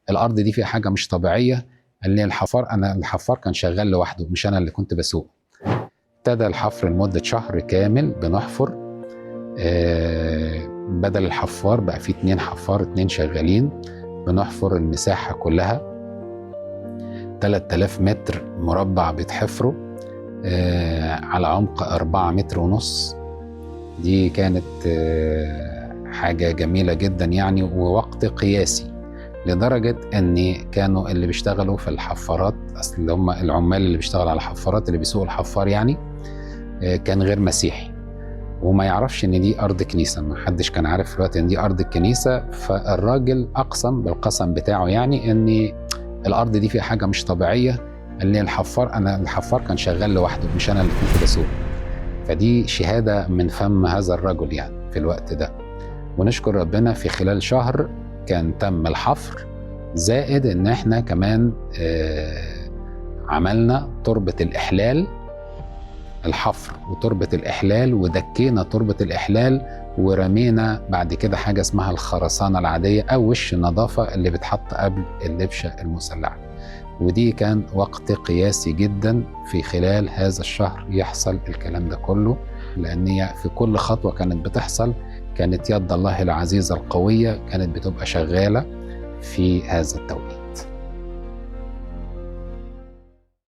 الارض دي فيها حاجه مش طبيعيه. قال لي الحفار كان شغال لوحده، مش انا اللي كنت بسوق. ابتدى الحفر لمده شهر كامل بنحفر. بدل الحفار بقى في 2 حفار، 2 شغالين بنحفر المساحه كلها. 3000 متر مربع بيتحفروا على عمق 4 متر ونص. دي كانت حاجة جميلة جدا يعني، ووقت قياسي، لدرجة ان كانوا اللي بيشتغلوا في الحفارات، اصل اللي هم العمال اللي بيشتغلوا على الحفارات اللي بيسوقوا الحفار يعني، كان غير مسيحي وما يعرفش ان دي ارض كنيسة. ما حدش كان عارف في الوقت ان دي ارض الكنيسة. فالراجل اقسم بالقسم بتاعه يعني ان الارض دي فيها حاجة مش طبيعية. قال لي الحفار كان شغال لوحده، مش انا اللي كنت بسوق. فدي شهادة من فم هذا الرجل يعني في الوقت ده. ونشكر ربنا في خلال شهر كان تم الحفر، زائد ان احنا كمان عملنا تربة الإحلال، الحفر وتربة الإحلال، ودكينا تربة الإحلال، ورمينا بعد كده حاجة اسمها الخرسانة العادية أو وش النظافة اللي بتحط قبل اللبشة المسلحة. ودي كان وقت قياسي جدا في خلال هذا الشهر يحصل الكلام ده كله، لأن في كل خطوة كانت بتحصل كانت يد الله العزيزة القوية كانت بتبقى شغالة في هذا التوقيت.